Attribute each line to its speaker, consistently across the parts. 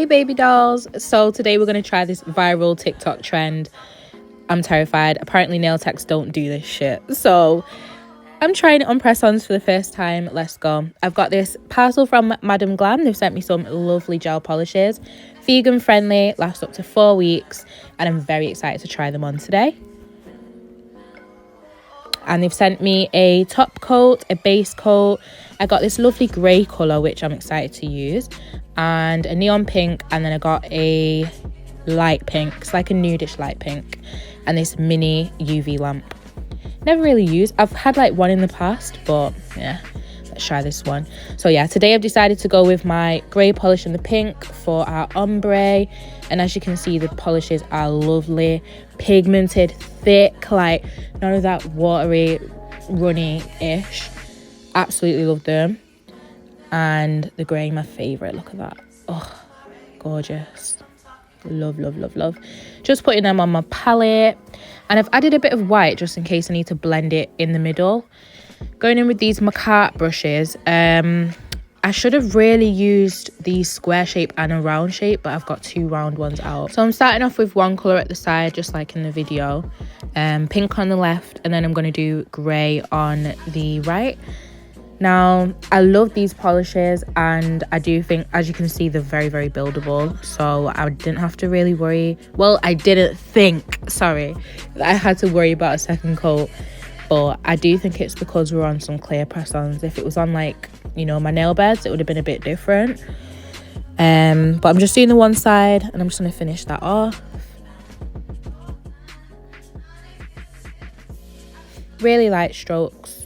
Speaker 1: Hey baby dolls, so today we're going to try this viral TikTok trend. I'm terrified. Apparently nail techs don't do this shit, so I'm trying it on press-ons for the first time. Let's go. I've got this parcel from Madam Glam. They've sent me some lovely gel polishes, vegan friendly, last up to 4 weeks, and I'm very excited to try them on today. And they've sent me a top coat, a base coat. I got this lovely grey colour, which I'm excited to use, and a neon pink, and then I got a light pink. It's like a nudish light pink, and this mini UV lamp. Never really used. I've had like one in the past, but yeah, let's try this one. So yeah, today I've decided to go with my grey polish and the pink for our ombre. And as you can see, the polishes are lovely, pigmented, thick, like none of that watery, runny-ish. Absolutely love them. And the grey, my favourite. Look at that. Oh, gorgeous. Love, love, love, love. Just putting them on my palette. And I've added a bit of white just in case I need to blend it in the middle. Going in with these Macart brushes. I should have really used the square shape and a round shape, but I've got 2 round ones out. So I'm starting off with one colour at the side, just like in the video. Pink on the left, and then I'm going to do grey on the right. Now, I love these polishes, and I do think, as you can see, they're very, very buildable. So I didn't have to really worry. Well, I didn't think, sorry, that I had to worry about a second coat. But I do think it's because we're on some clear press-ons. If it was on, like, you know, my nail beds, it would have been a bit different. But I'm just doing the one side, and I'm just going to finish that off. Really light strokes.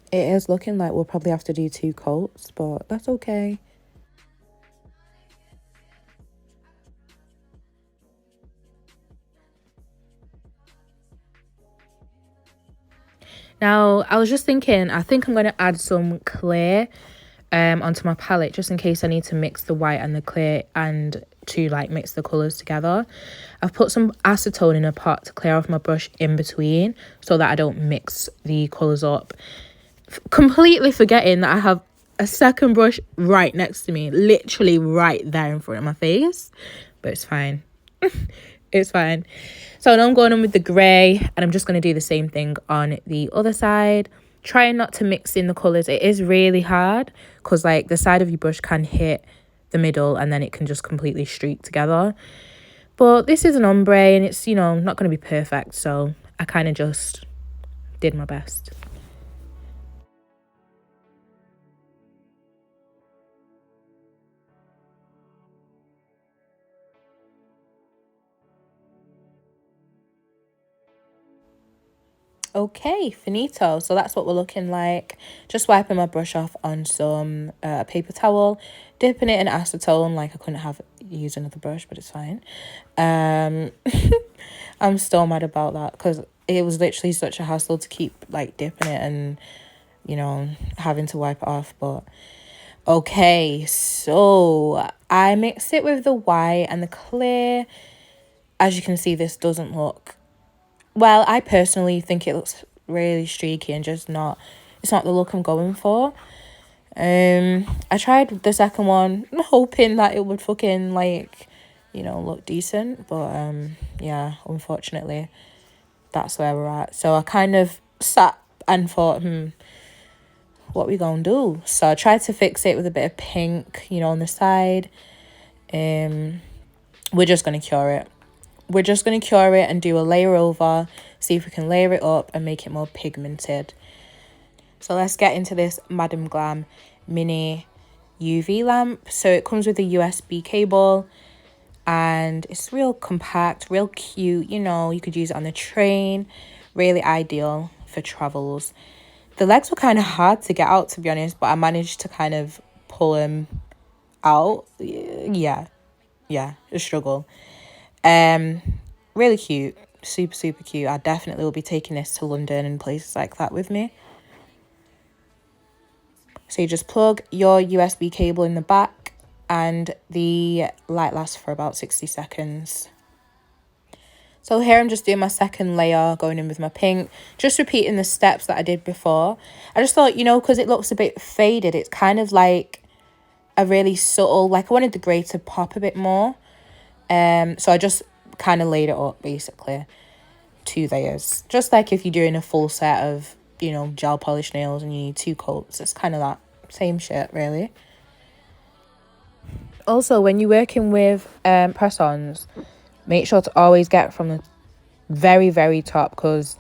Speaker 1: It is looking like we'll probably have to do 2 coats, but that's okay. Now, I was just thinking, I think I'm going to add some clear onto my palette, just in case I need to mix the white and the clear and to like mix the colours together. I've put some acetone in a pot to clear off my brush in between so that I don't mix the colours up. Completely forgetting that I have a second brush right next to me, literally right there in front of my face, but it's fine. It's fine. So now I'm going on with the grey, and I'm just going to do the same thing on the other side, trying not to mix in the colours. It is really hard because like the side of your brush can hit the middle and then it can just completely streak together. But this is an ombre, and it's, you know, not going to be perfect, so I kind of just did my best. Okay, finito. So that's what we're looking like. Just wiping my brush off on some paper towel, dipping it in acetone. Like, I couldn't have used another brush, but it's fine. I'm still mad about that because it was literally such a hassle to keep like dipping it and, you know, having to wipe it off. But okay, so I mixed it with the white and the clear. As you can see, this doesn't look, well, I personally think it looks really streaky and just not, it's not the look I'm going for. I tried the second one, hoping that it would fucking, like, you know, look decent. But, yeah, unfortunately, that's where we're at. So I kind of sat and thought, what we gonna do? So I tried to fix it with a bit of pink, you know, on the side. We're just going to cure it. We're just going to cure it and do a layer over, see if we can layer it up and make it more pigmented. So let's get into this Madam Glam mini UV lamp. So it comes with a USB cable and it's real compact, real cute. You know, you could use it on the train. Really ideal for travels. The legs were kind of hard to get out, to be honest, but I managed to kind of pull them out. Yeah, a struggle. Really cute, super, super cute. I definitely will be taking this to London and places like that with me. So you just plug your USB cable in the back and the light lasts for about 60 seconds. So here I'm just doing my second layer, going in with my pink, just repeating the steps that I did before. I just thought, you know, because it looks a bit faded, it's kind of like a really subtle, like I wanted the grey to pop a bit more. So I just kind of laid it up, basically, 2 layers. Just like if you're doing a full set of, you know, gel polish nails and you need 2 coats. It's kind of that same shit, really. Also, when you're working with press-ons, make sure to always get from the very, very top, because,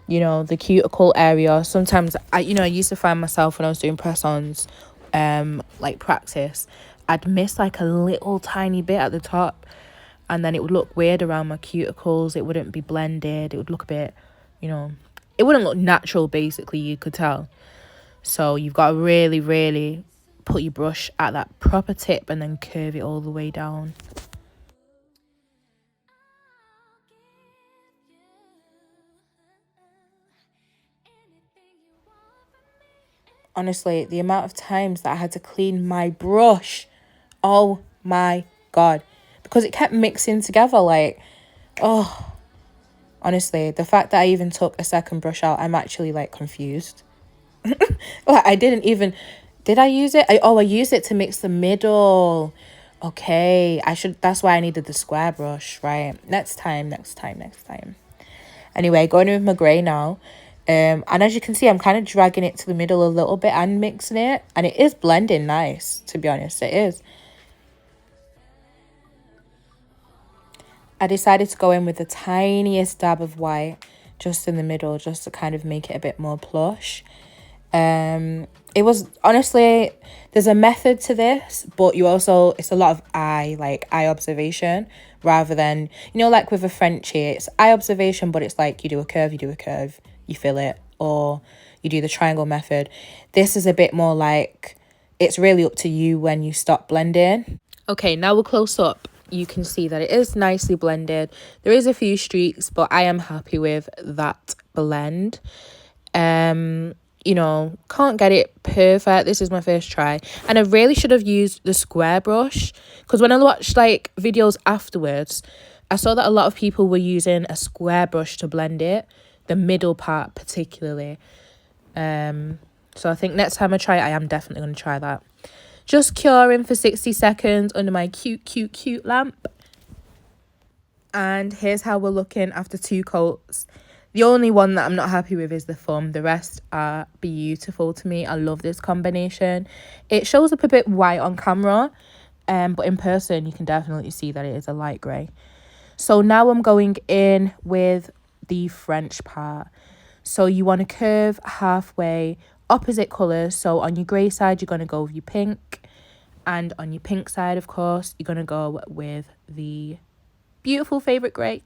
Speaker 1: you know, the cuticle area, sometimes, I used to find myself when I was doing press-ons, like practice, I'd miss like a little tiny bit at the top, and then it would look weird around my cuticles. It wouldn't be blended. It would look a bit, you know, it wouldn't look natural, basically, you could tell. So you've got to really, really put your brush at that proper tip and then curve it all the way down. Honestly, the amount of times that I had to clean my brush, oh my God, because it kept mixing together, like, oh, honestly, the fact that I even took a second brush out, I'm actually like confused. Like, I didn't even, did I use it? I used it to mix the middle. Okay, that's why I needed the square brush, right? Next time. Anyway, going in with my grey now. And as you can see, I'm kind of dragging it to the middle a little bit and mixing it. And it is blending nice, to be honest, it is. I decided to go in with the tiniest dab of white just in the middle, just to kind of make it a bit more plush. It was, honestly, there's a method to this, but it's a lot of eye observation, rather than, you know, like with a Frenchie, it's eye observation, but it's like you do a curve, you fill it, or you do the triangle method. This is a bit more like, it's really up to you when you stop blending. Okay, now we're close up. You can see that it is nicely blended. There is a few streaks, but I am happy with that blend. You know, can't get it perfect. This is my first try, and I really should have used the square brush, because when I watched like videos afterwards, I saw that a lot of people were using a square brush to blend it, the middle part particularly. So I think next time I try it, I am definitely going to try that. Just curing for 60 seconds under my cute lamp. And here's how we're looking after 2 coats. The only one that I'm not happy with is the thumb. The rest are beautiful to me. I love this combination. It shows up a bit white on camera, but in person you can definitely see that it is a light grey. So now I'm going in with the French part. So you want to curve halfway, opposite colours. So on your grey side, you're going to go with your pink. And on your pink side, of course, you're going to go with the beautiful favourite grey.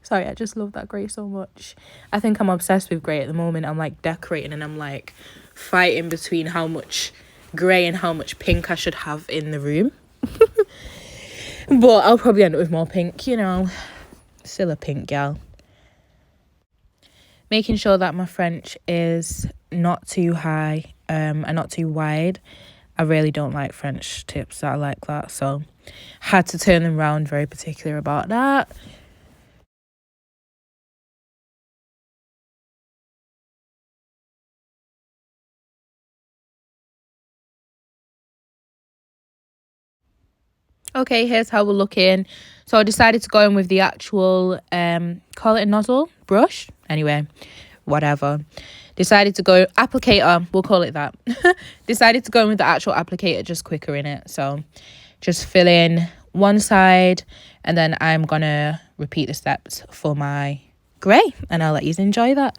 Speaker 1: Sorry, I just love that grey so much. I think I'm obsessed with grey at the moment. I'm like decorating and I'm like fighting between how much grey and how much pink I should have in the room. But I'll probably end up with more pink, you know. Still a pink gal. Making sure that my French is not too high and not too wide. I really don't like French tips that are like that, so had to turn them around, very particular about that. Okay, here's how we're looking. So I decided to go in with the actual, call it a nozzle, brush. Anyway, whatever. Decided to go, applicator, we'll call it that. Decided to go in with the actual applicator, just quicker in it. So just fill in one side, and then I'm gonna repeat the steps for my grey, and I'll let you enjoy that.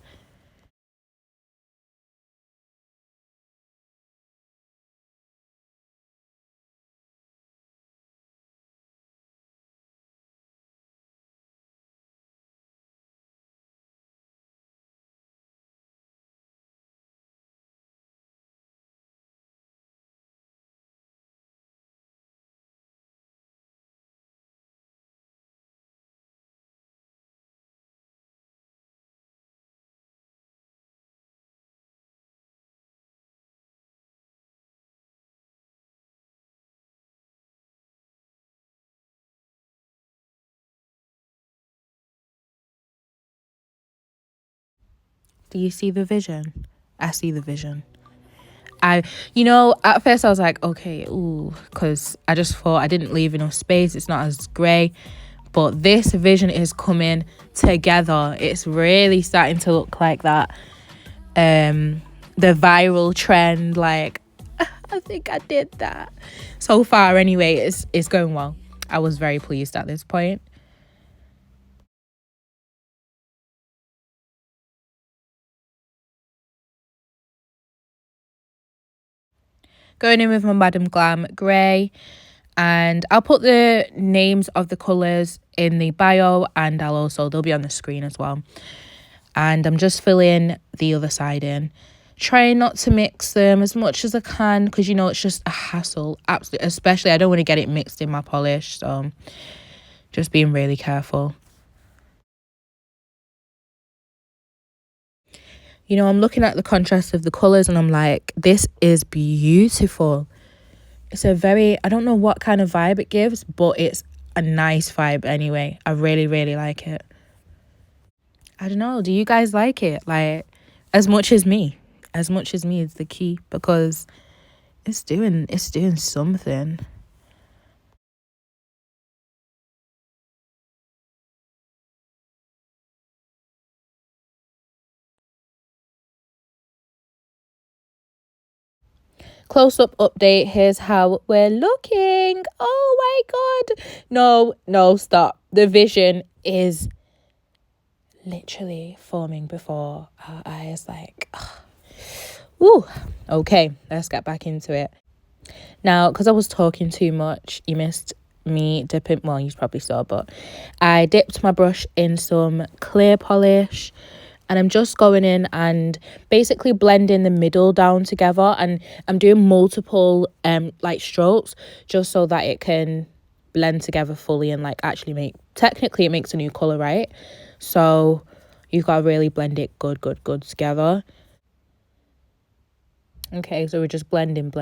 Speaker 1: Do you see the vision? I see the vision. At first I was like, okay, ooh, because I just thought I didn't leave enough space. It's not as grey. But this vision is coming together. It's really starting to look like that. The viral trend, like, I think I did that. So far, anyway, it's going well. I was very pleased at this point. Going in with my Madam Glam grey, and I'll put the names of the colours in the bio, and they'll be on the screen as well. And I'm just filling the other side in, trying not to mix them as much as I can, because it's just a hassle. Absolutely, especially I don't want to get it mixed in my polish, so just being really careful. I'm looking at the contrast of the colours and I'm like, this is beautiful. It's I don't know what kind of vibe it gives, but it's a nice vibe anyway. I really, really like it. I don't know. Do you guys like it? Like, as much as me? As much as me is the key, because it's doing something. Close-up update. Here's how we're looking. Oh my god. No, stop. The vision is literally forming before our eyes. Like, woo. Okay, let's get back into it. Now, because I was talking too much, you missed me dipping. Well, you probably saw, but I dipped my brush in some clear polish, and I'm just going in and basically blending the middle down together, and I'm doing multiple like strokes just so that it can blend together fully and like actually technically it makes a new color, right? So you've got to really blend it good together. Okay, so we're just blending.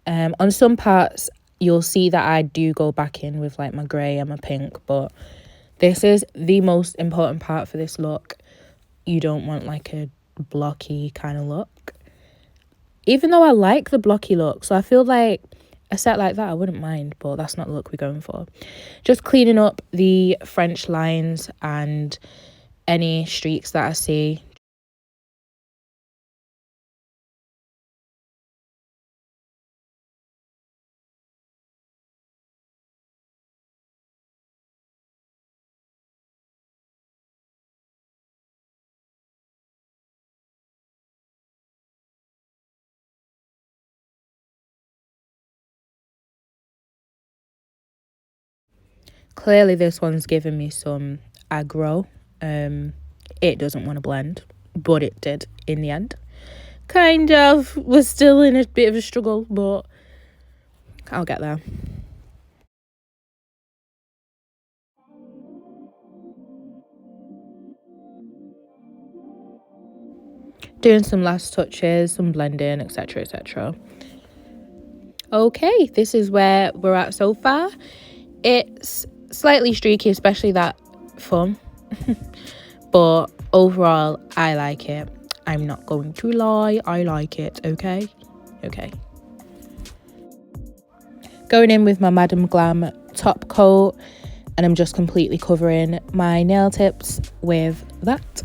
Speaker 1: On some parts you'll see that I do go back in with like my grey and my pink, but this is the most important part for this look. You don't want like a blocky kind of look, even though I like the blocky look. So I feel like a set like that I wouldn't mind, but that's not the look we're going for. Just cleaning up the French lines and any streaks that I see. Clearly this one's giving me some aggro. It doesn't want to blend, but it did in the end. Kind of. Was still in a bit of a struggle, but I'll get there. Doing some last touches, some blending, etc, etc. Okay, this is where we're at so far. It's slightly streaky, especially that thumb. But overall, I like it. I'm not going to lie, I like it, okay? Going in with my Madam Glam top coat, and I'm just completely covering my nail tips with that.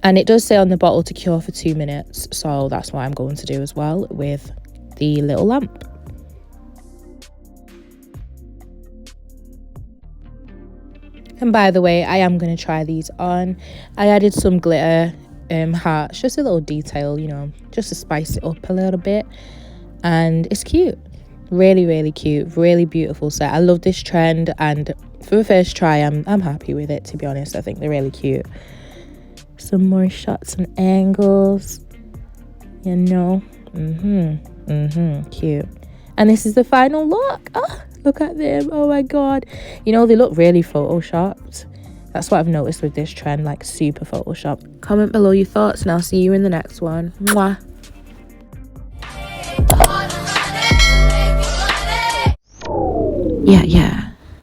Speaker 1: And it does say on the bottle to cure for 2 minutes, so that's what I'm going to do as well with the little lamp. And by the way, I am going to try these on. I added some glitter hearts, just a little detail, just to spice it up a little bit. And it's cute. Really, really cute. Really beautiful set. I love this trend, and for the first try, I'm happy with it, to be honest. I think they're really cute. Some more shots and angles. Cute. And this is the final look. Oh, look at them. Oh my god. They look really photoshopped. That's what I've noticed with this trend, like super photoshopped. Comment below your thoughts and I'll see you in the next one. Mwah. Yeah.